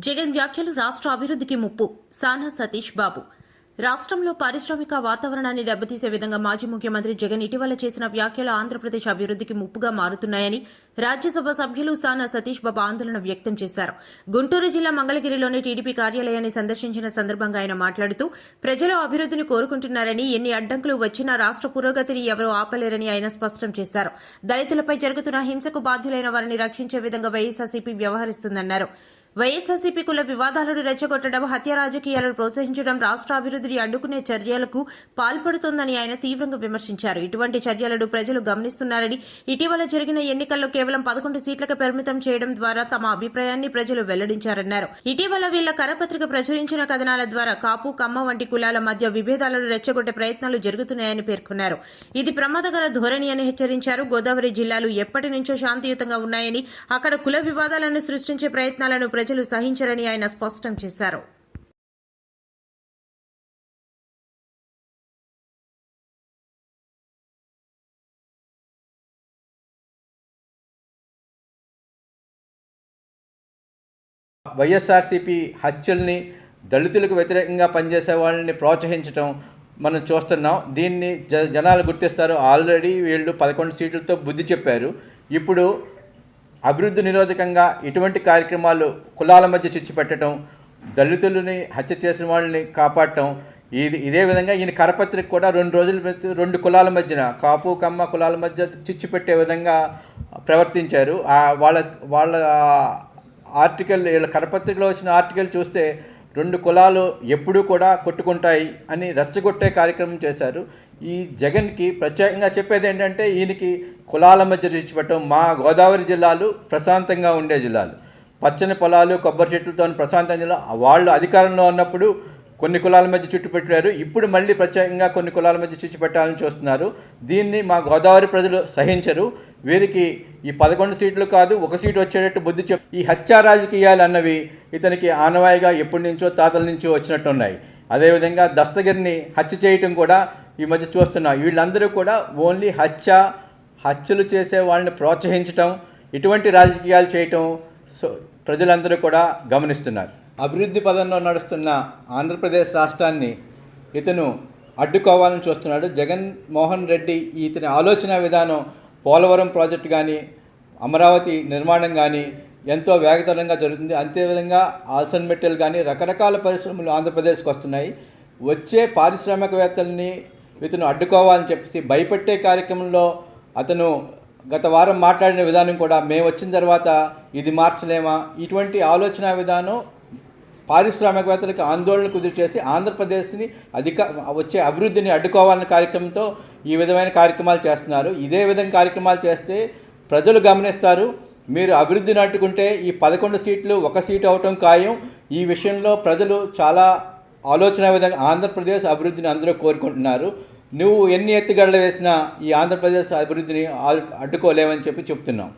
జగన్ వ్యాఖ్యలు రాష్ట్ర అభివృద్ధికి ముప్పు సానా సతీష్ బాబు. రాష్ట్రంలో పారిశ్రామిక వాతావరణాన్ని దెబ్బతీసే విధంగా మాజీ ముఖ్యమంత్రి జగన్ ఇటీవల చేసిన వ్యాఖ్యలు ఆంధ్రప్రదేశ్ అభివృద్ధికి ముప్పుగా మారుతున్నాయని రాజ్యసభ సభ్యులు సానా సతీష్ బాబు ఆందోళన వ్యక్తం చేశారు. గుంటూరు జిల్లా మంగళగిరిలోని టీడీపీ కార్యాలయాన్ని సందర్శించిన సందర్భంగా ఆయన మాట్లాడుతూ ప్రజలు అభివృద్ధిని కోరుకుంటున్నారని, ఎన్ని అడ్డంకులు వచ్చినా రాష్ట్ర పురోగతిని ఎవరూ ఆపలేరని ఆయన స్పష్టం చేశారు. దళితులపై జరుగుతున్న హింసకు బాధ్యులైన వారిని రక్షించే విధంగా వైఎస్ఆర్సీపీ వ్యవహరిస్తుందన్నారు. వైఎస్ఆర్సీపీ కుల వివాదాలను రెచ్చగొట్టడం, హత్య రాజకీయాలను ప్రోత్సహించడం రాష్ట్ర అభివృద్ధిని అడ్డుకునే చర్యలకు పాల్పడుతోందని ఆయన తీవ్రంగా విమర్శించారు. ఇటువంటి చర్యలను ప్రజలు గమనిస్తున్నారని, ఇటీవల జరిగిన ఎన్నికల్లో కేవలం 11 సీట్లకు పరిమితం చేయడం ద్వారా తమ అభిప్రాయాన్ని ప్రజలు వెల్లడించారన్నారు. ఇటీవల వీళ్ల కరపత్రిక ప్రచురించిన కథనాల ద్వారా కాపు, కమ్మ వంటి కులాల మధ్య విభేదాలను రెచ్చగొట్టే ప్రయత్నాలు జరుగుతున్నాయని పేర్కొన్నారు. ఇది ప్రమాదకర ధోరణి అని హెచ్చరించారు. గోదావరి జిల్లాలు ఎప్పటి నుంచో శాంతియుతంగా ఉన్నాయని, అక్కడ కుల వివాదాలను సృష్టించే ప్రయత్నాలను ప్రజలు సహించరని ఆయన స్పష్టం చేశారు. వైఎస్ఆర్సీపీ హత్యల్ని, దళితులకు వ్యతిరేకంగా పనిచేసే వాళ్ళని ప్రోత్సహించడం మనం చూస్తున్నాం. దీన్ని జనాలు గుర్తిస్తారు. ఆల్రెడీ వీళ్ళు 11 సీట్లతో బుద్ధి చెప్పారు. ఇప్పుడు అభివృద్ధి నిరోధకంగా ఇటువంటి కార్యక్రమాలు, కులాల మధ్య చిచ్చు పెట్టడం, దళితులని హత్య చేసిన వాళ్ళని కాపాడటం, ఇదే విధంగా ఈయన కరపత్రిక కూడా 2 రోజుల 2 కులాల మధ్యన, కాపు కమ్మ కులాల మధ్య చిచ్చు పెట్టే విధంగా ప్రవర్తించారు. వాళ్ళ ఆర్టికల్, వీళ్ళ కరపత్రికలో వచ్చిన ఆర్టికల్ చూస్తే 2 కులాలు ఎప్పుడూ కూడా కొట్టుకుంటాయి అని రెచ్చగొట్టే కార్యక్రమం చేశారు. ఈ జగన్కి ప్రత్యేకంగా చెప్పేది ఏంటంటే, ఈయనకి కులాల మధ్య చిచ్చుపెట్టడం. మా గోదావరి జిల్లాలు ప్రశాంతంగా ఉండే జిల్లాలు, పచ్చని పొలాలు, కొబ్బరి చెట్లతో ప్రశాంతంగా జిల్లా. వాళ్ళు అధికారంలో ఉన్నప్పుడు కొన్ని కులాల మధ్య చుట్టుపెట్టారు. ఇప్పుడు మళ్ళీ ప్రత్యేకంగా కొన్ని కులాల మధ్య చుట్టుపెట్టాలని చూస్తున్నారు. దీన్ని మా గోదావరి ప్రజలు సహించరు. వీరికి ఈ 11 సీట్లు కాదు, 1 సీటు వచ్చేటట్టు బుద్ధి ఈ హత్యా రాజకీయాలు అన్నవి ఇతనికి ఆనవాయిగా ఎప్పటి నుంచో, తాతల నుంచో వచ్చినట్టున్నాయి. అదేవిధంగా దస్తగిరిని హత్య చేయటం కూడా ఈ మధ్య చూస్తున్నాం. వీళ్ళందరూ కూడా ఓన్లీ హత్యలు చేసే వాళ్ళని ప్రోత్సహించటం, ఇటువంటి రాజకీయాలు చేయటం ప్రజలందరూ కూడా గమనిస్తున్నారు. అభివృద్ధి పదంలో నడుస్తున్న ఆంధ్రప్రదేశ్ రాష్ట్రాన్ని ఇతను అడ్డుకోవాలని చూస్తున్నాడు. జగన్మోహన్ రెడ్డి ఇతని ఆలోచన విధానం పోలవరం ప్రాజెక్టు కానీ, అమరావతి నిర్మాణం కానీ ఎంతో వేగతరంగా జరుగుతుంది. అంతేవిధంగా ఆల్సన్ మెటల్ కానీ రకరకాల పరిశ్రమలు ఆంధ్రప్రదేశ్కి వస్తున్నాయి. వచ్చే పారిశ్రామికవేత్తల్ని ఇతను అడ్డుకోవాలని చెప్పేసి భయపెట్టే కార్యక్రమంలో అతను గత వారం మాట్లాడిన విధానం కూడా, మేము వచ్చిన తర్వాత ఇది మార్చలేమా, ఇటువంటి ఆలోచన విధానం పారిశ్రామికవేత్తలకు ఆందోళన కుదిరి చేసి ఆంధ్రప్రదేశ్ని వచ్చే అభివృద్ధిని అడ్డుకోవాలనే కార్యక్రమంతో ఈ విధమైన కార్యక్రమాలు చేస్తున్నారు. ఇదే విధంగా కార్యక్రమాలు చేస్తే ప్రజలు గమనిస్తారు. మీరు అభివృద్ధిని అడ్డుకుంటే ఈ 11 సీట్లు 1 సీటు అవటం ఖాయం. ఈ విషయంలో ప్రజలు చాలా ఆలోచన విధంగా ఆంధ్రప్రదేశ్ అభివృద్ధిని అందరూ కోరుకుంటున్నారు. నువ్వు ఎన్ని ఎత్తుగడలు వేసినా ఈ ఆంధ్రప్రదేశ్ అభివృద్ధిని అడ్డుకోలేవని చెప్పి చెప్తున్నాం.